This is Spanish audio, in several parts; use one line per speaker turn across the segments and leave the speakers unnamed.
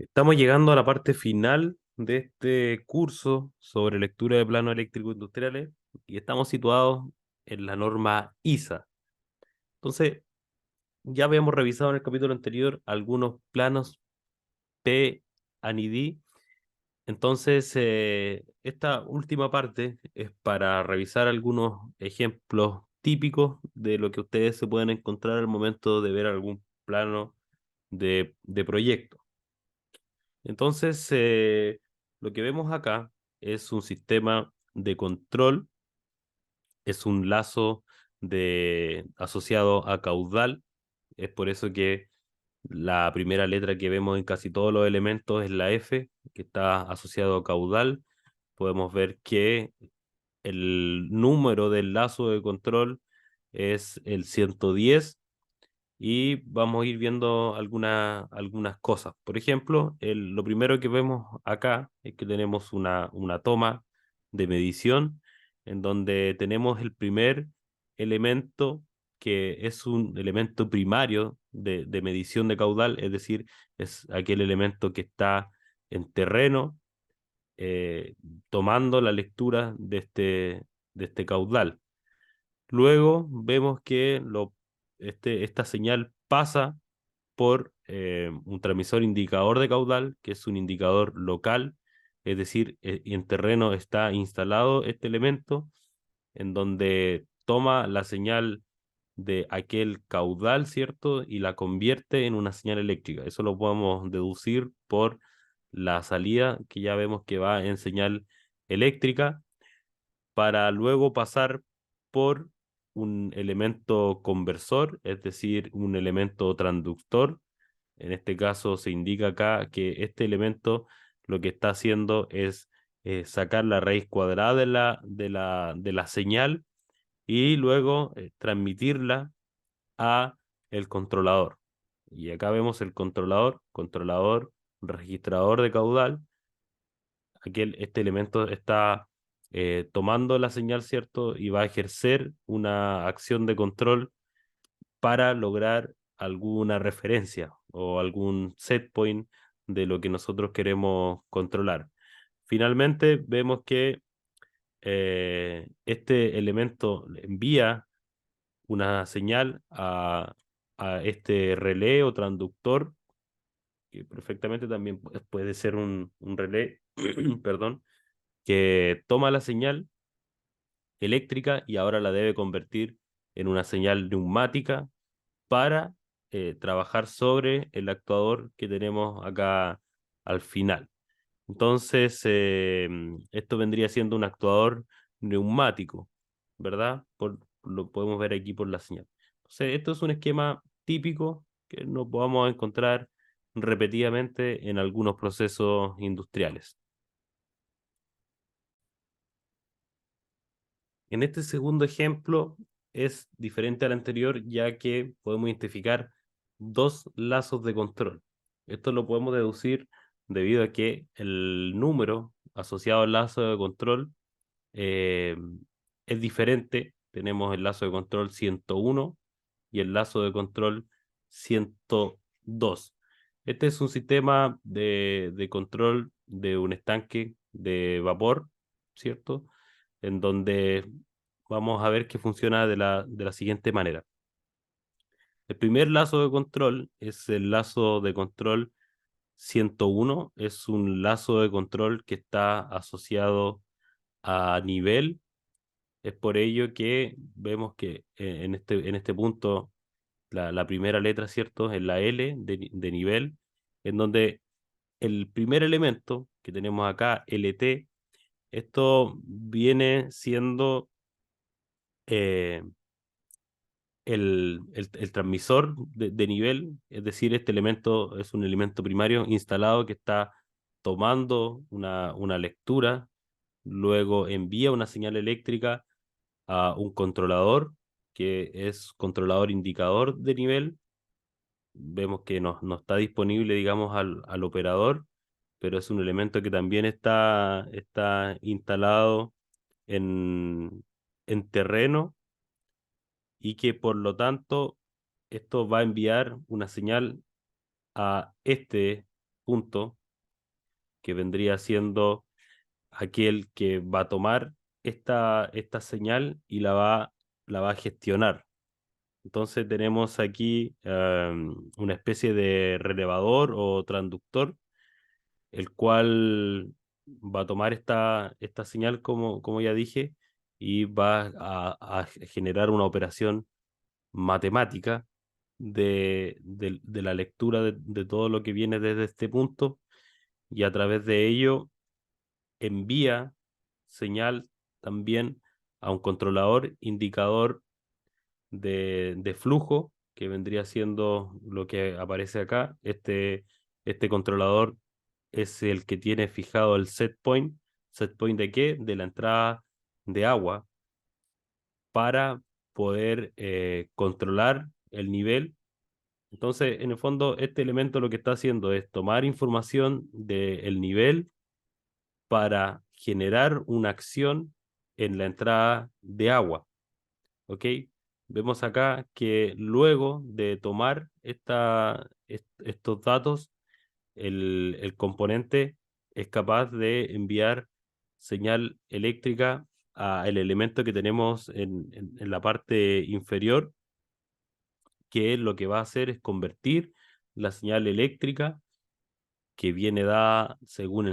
Estamos llegando a la parte final de este curso sobre lectura de planos eléctricos industriales y estamos situados en la norma ISA. Entonces, ya habíamos revisado en el capítulo anterior algunos planos P and D. Entonces, esta última parte es para revisar algunos ejemplos típicos de lo que ustedes se pueden encontrar al momento de ver algún plano de proyecto. Entonces, lo que vemos acá es un sistema de control, es un lazo asociado a caudal. Es por eso que la primera letra que vemos en casi todos los elementos es la F, que está asociado a caudal. Podemos ver que el número del lazo de control es el 110 y vamos a ir viendo algunas cosas. Por ejemplo, lo primero que vemos acá es que tenemos una toma de medición en donde tenemos el primer elemento que es un elemento primario de medición de caudal, es decir, es aquel elemento que está en terreno tomando la lectura de este caudal. Luego vemos que esta señal pasa por un transmisor indicador de caudal, que es un indicador local, es decir, en terreno está instalado este elemento en donde toma la señal de aquel caudal, ¿cierto? Y la convierte en una señal eléctrica. Eso lo podemos deducir por la salida que ya vemos que va en señal eléctrica para luego pasar por un elemento conversor, es decir, un elemento transductor. En este caso se indica acá que este elemento lo que está haciendo es sacar la raíz cuadrada de la señal y luego transmitirla a el controlador. Y acá vemos el controlador, registrador de caudal. Este elemento está tomando la señal, ¿cierto? Y va a ejercer una acción de control para lograr alguna referencia o algún set point de lo que nosotros queremos controlar. Finalmente, vemos que este elemento envía una señal a este relé o transductor, que perfectamente también puede ser un relé, perdón, que toma la señal eléctrica y ahora la debe convertir en una señal neumática para trabajar sobre el actuador que tenemos acá al final. Entonces, esto vendría siendo un actuador neumático, ¿verdad? Lo podemos ver aquí por la señal. Entonces, esto es un esquema típico que nos podamos encontrar repetidamente en algunos procesos industriales. En este segundo ejemplo es diferente al anterior, ya que podemos identificar dos lazos de control. Esto lo podemos deducir debido a que el número asociado al lazo de control eh, es diferente. Tenemos el lazo de control 101 y el lazo de control 102. Este es un sistema de control de un estanque de vapor, ¿cierto? En donde vamos a ver que funciona de la siguiente manera. El primer lazo de control es el lazo de control 101, es un lazo de control que está asociado a nivel. Es por ello que vemos que en este punto la primera letra, ¿cierto? Es la L de nivel, en donde el primer elemento que tenemos acá, LT, esto viene siendo eh, el transmisor de nivel, es decir, este elemento es un elemento primario instalado que está tomando una lectura, luego envía una señal eléctrica a un controlador, que es controlador indicador de nivel. Vemos que no está disponible, digamos, al operador, pero es un elemento que también está instalado en terreno y que por lo tanto esto va a enviar una señal a este punto que vendría siendo aquel que va a tomar esta señal y la va a gestionar. Entonces tenemos aquí una especie de relevador o transductor, el cual va a tomar esta señal, como ya dije, y va a generar una operación matemática de la lectura de todo lo que viene desde este punto, y a través de ello envía señal también a un controlador indicador de flujo, que vendría siendo lo que aparece acá. Este controlador es el que tiene fijado el set point. ¿Set point de qué? De la entrada de agua, para poder controlar el nivel. Entonces, en el fondo, este elemento lo que está haciendo es tomar información del nivel para generar una acción en la entrada de agua. ¿Ok? Vemos acá que luego de tomar estos datos, el componente es capaz de enviar señal eléctrica al elemento que tenemos en la parte inferior, que lo que va a hacer es convertir la señal eléctrica que viene dada según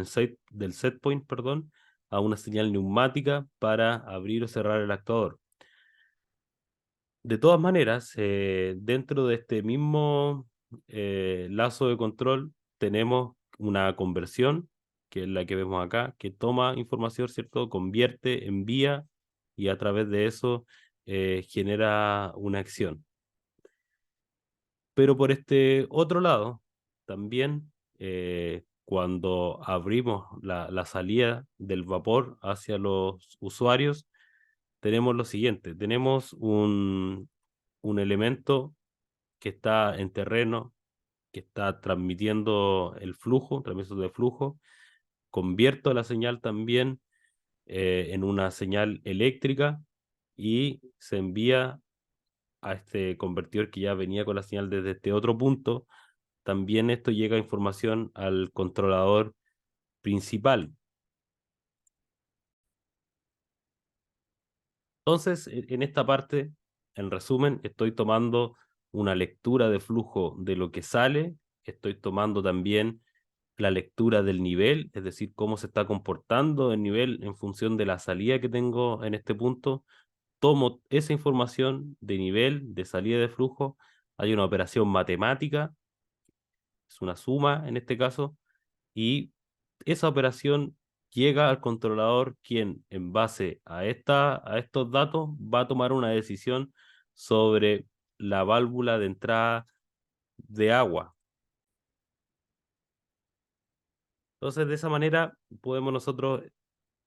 del set point, perdón, a una señal neumática para abrir o cerrar el actuador. De todas maneras, dentro de este mismo lazo de control tenemos una conversión, que es la que vemos acá, que toma información, ¿cierto? Convierte, envía, y a través de eso genera una acción. Pero por este otro lado, también cuando abrimos la salida del vapor hacia los usuarios, tenemos lo siguiente: tenemos un elemento que está en terreno, que está transmitiendo el flujo, transmisión de flujo. Convierto la señal también en una señal eléctrica, y se envía a este convertidor que ya venía con la señal desde este otro punto. También esto llega información al controlador principal. Entonces, en esta parte, en resumen, estoy tomando una lectura de flujo de lo que sale, estoy tomando también la lectura del nivel, es decir, cómo se está comportando el nivel en función de la salida que tengo en este punto. Tomo esa información de nivel, de salida de flujo, hay una operación matemática, es una suma en este caso, y esa operación llega al controlador, quien en base a estos datos va a tomar una decisión sobre la válvula de entrada de agua. Entonces, de esa manera podemos nosotros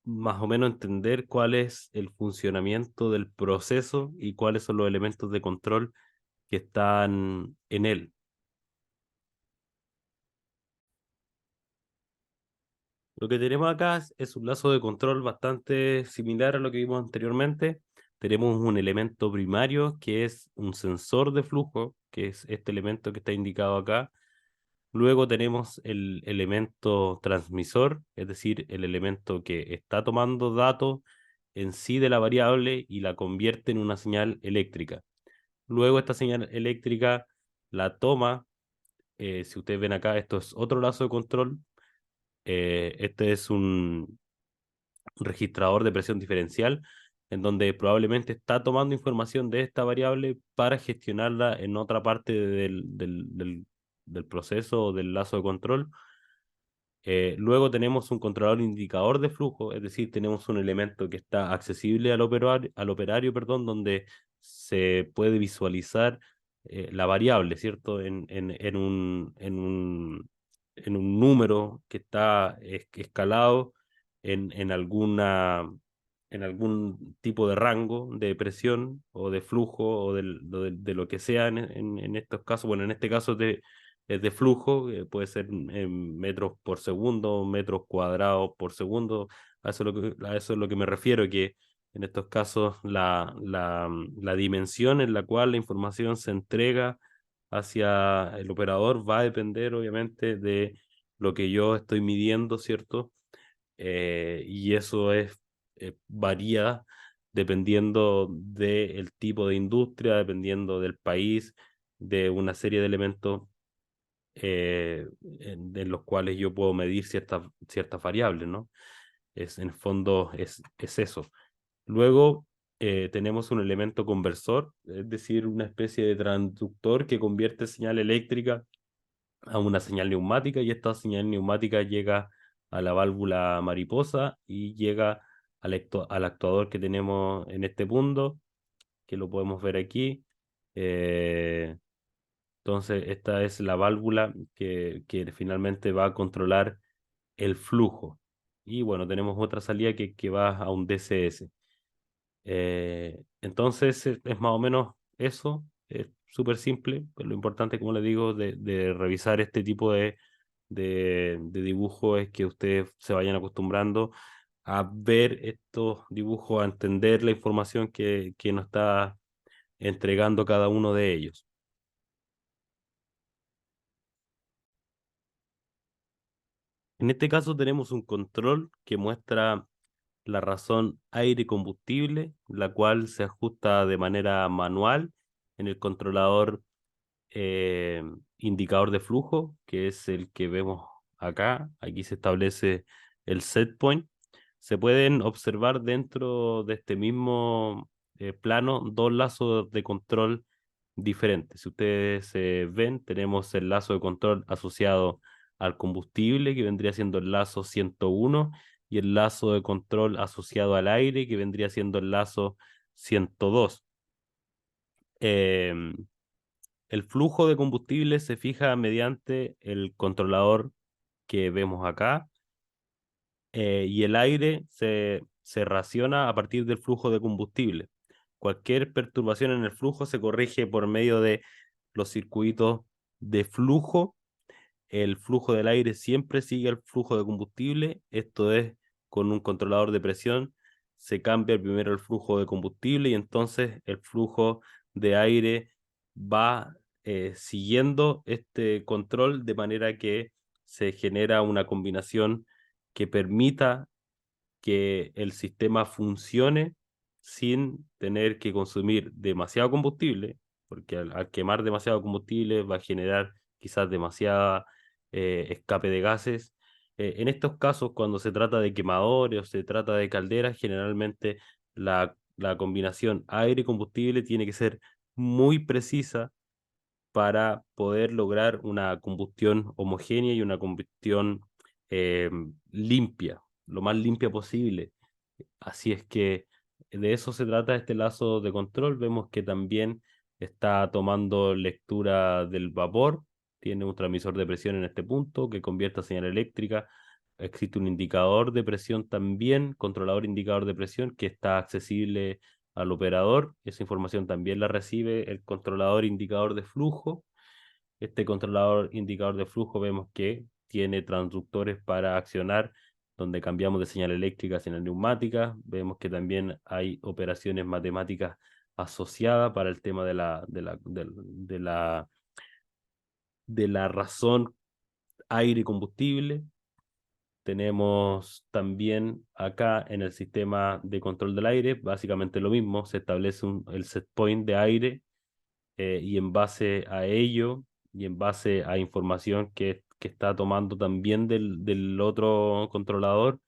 más o menos entender cuál es el funcionamiento del proceso y cuáles son los elementos de control que están en él. Lo que tenemos acá es un lazo de control bastante similar a lo que vimos anteriormente. Tenemos un elemento primario que es un sensor de flujo, que es este elemento que está indicado acá. Luego tenemos el elemento transmisor, es decir, el elemento que está tomando datos en sí de la variable y la convierte en una señal eléctrica. Luego esta señal eléctrica la toma, si ustedes ven acá, esto es otro lazo de control. Este es un registrador de presión diferencial, en donde probablemente está tomando información de esta variable para gestionarla en otra parte del proceso o del lazo de control. Luego tenemos un controlador indicador de flujo, es decir, tenemos un elemento que está accesible al operario, perdón, donde se puede visualizar la variable, ¿cierto? En un número que está escalado en algún tipo de rango de presión o de flujo o de lo que sea en estos casos. Bueno, en este caso es de flujo, puede ser en metros por segundo, metros cuadrados por segundo. A eso es lo que me refiero, que en estos casos la dimensión en la cual la información se entrega hacia el operador va a depender obviamente lo que yo estoy midiendo, ¿cierto? Y eso varía dependiendo del tipo de industria, dependiendo del país, de una serie de elementos en los cuales yo puedo medir ciertas variables, ¿no? En el fondo es eso. Luego tenemos un elemento conversor, es decir, una especie de transductor que convierte señal eléctrica a una señal neumática y esta señal neumática llega a la válvula mariposa y llega al actuador que tenemos en este punto, que lo podemos ver aquí. Eh, entonces, esta es la válvula que finalmente va a controlar el flujo. Y bueno, tenemos otra salida que va a un DCS. Entonces es más o menos eso, es súper simple, pero lo importante, como les digo, de revisar este tipo de dibujo es que ustedes se vayan acostumbrando a ver estos dibujos, a entender la información que nos está entregando cada uno de ellos. En este caso tenemos un control que muestra la razón aire-combustible, la cual se ajusta de manera manual en el controlador eh, indicador de flujo, que es el que vemos acá. Aquí se establece el set point. Se pueden observar dentro de este mismo plano dos lazos de control diferentes. Si ustedes ven, tenemos el lazo de control asociado al combustible, que vendría siendo el lazo 101, y el lazo de control asociado al aire, que vendría siendo el lazo 102. Em, el flujo de combustible se fija mediante el controlador que vemos acá y el aire se raciona a partir del flujo de combustible. Cualquier perturbación en el flujo se corrige por medio de los circuitos de flujo. El flujo del aire siempre sigue el flujo de combustible, esto es, con un controlador de presión se cambia primero el flujo de combustible y entonces el flujo de aire va siguiendo este control de manera que se genera una combinación que permita que el sistema funcione sin tener que consumir demasiado combustible, porque al quemar demasiado combustible va a generar quizás demasiada escape de gases. En estos casos, cuando se trata de quemadores o se trata de calderas, generalmente la combinación aire-combustible tiene que ser muy precisa para poder lograr una combustión homogénea y una combustión eh, limpia, lo más limpia posible. Así es que de eso se trata este lazo de control. Vemos que también está tomando lectura del vapor, tiene un transmisor de presión en este punto que convierte a señal eléctrica. Existe un indicador de presión también, controlador indicador de presión que está accesible al operador. Esa información también la recibe el controlador indicador de flujo. Este controlador indicador de flujo vemos que tiene transductores para accionar, donde cambiamos de señal eléctrica a señal neumática. Vemos que también hay operaciones matemáticas asociadas para el tema de la razón aire-combustible. Tenemos también acá en el sistema de control del aire, básicamente lo mismo, se establece el set point de aire y en base a ello y en base a información que está tomando también del otro controlador,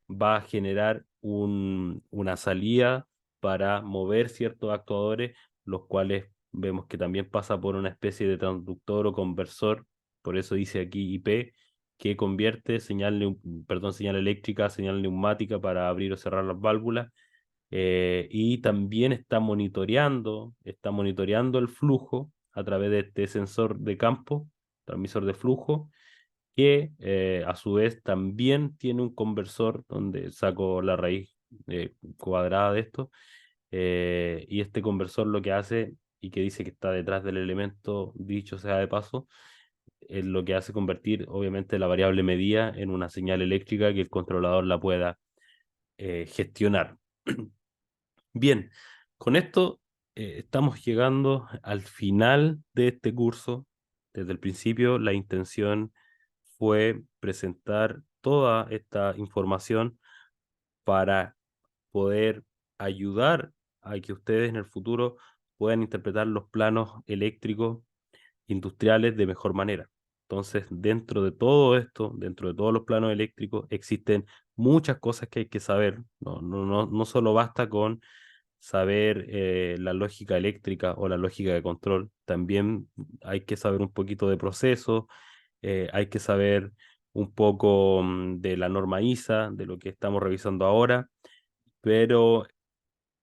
va a generar una salida para mover ciertos actuadores, los cuales vemos que también pasa por una especie de transductor o conversor, por eso dice aquí IP, que convierte señal eléctrica a señal neumática para abrir o cerrar las válvulas y también está monitoreando el flujo a través de este sensor de campo, transmisor de flujo, que a su vez también tiene un conversor donde saco la raíz cuadrada de esto, y este conversor lo que hace y que dice que está detrás del elemento, dicho sea de paso, es lo que hace convertir obviamente la variable medida en una señal eléctrica que el controlador la pueda gestionar. Bien, con esto estamos llegando al final de este curso. Desde el principio la intención fue presentar toda esta información para poder ayudar a que ustedes en el futuro puedan interpretar los planos eléctricos industriales de mejor manera. Entonces, dentro de todo esto, dentro de todos los planos eléctricos, existen muchas cosas que hay que saber. No solo basta con saber la lógica eléctrica o la lógica de control, también hay que saber un poquito de proceso, hay que saber un poco de la norma ISA, de lo que estamos revisando ahora, pero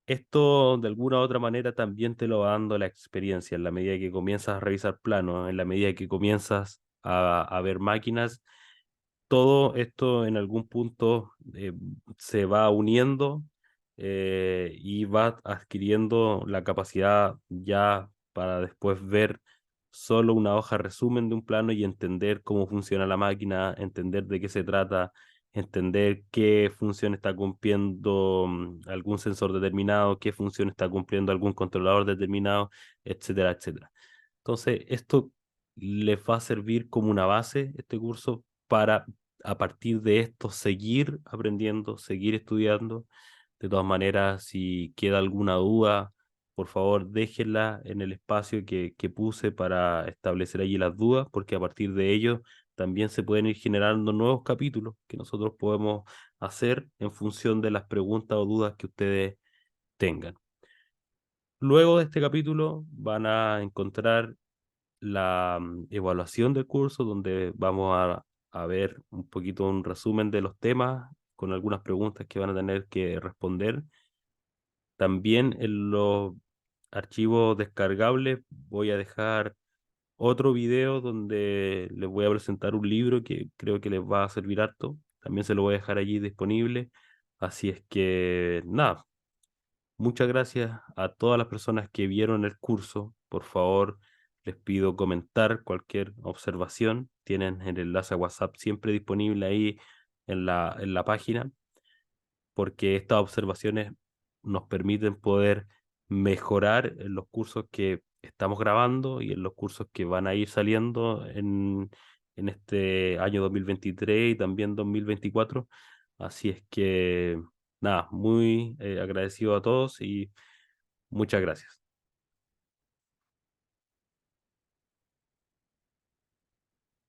esto de alguna u otra manera también te lo va dando la experiencia en la medida que comienzas a revisar planos, en la medida que comienzas a ver máquinas, todo esto en algún punto se va uniendo y va adquiriendo la capacidad ya para después ver solo una hoja resumen de un plano y entender cómo funciona la máquina, entender de qué se trata, entender qué función está cumpliendo algún sensor determinado, qué función está cumpliendo algún controlador determinado, etcétera, etcétera. Entonces, esto les va a servir como una base, este curso, para a partir de esto seguir aprendiendo, seguir estudiando. De todas maneras, si queda alguna duda, por favor déjenla en el espacio que puse para establecer allí las dudas, porque a partir de ello también se pueden ir generando nuevos capítulos que nosotros podemos hacer en función de las preguntas o dudas que ustedes tengan. Luego de este capítulo van a encontrar la evaluación del curso, donde vamos a ver un poquito un resumen de los temas con algunas preguntas que van a tener que responder. También en los archivos descargables voy a dejar otro video donde les voy a presentar un libro que creo que les va a servir harto. También se lo voy a dejar allí disponible. Así es que nada, muchas gracias a todas las personas que vieron el curso. Por favor, les pido comentar cualquier observación. Tienen el enlace a WhatsApp siempre disponible ahí en la página, porque estas observaciones nos permiten poder mejorar en los cursos que estamos grabando y en los cursos que van a ir saliendo en este año 2023 y también 2024. Así es que, nada, muy agradecido a todos y muchas gracias.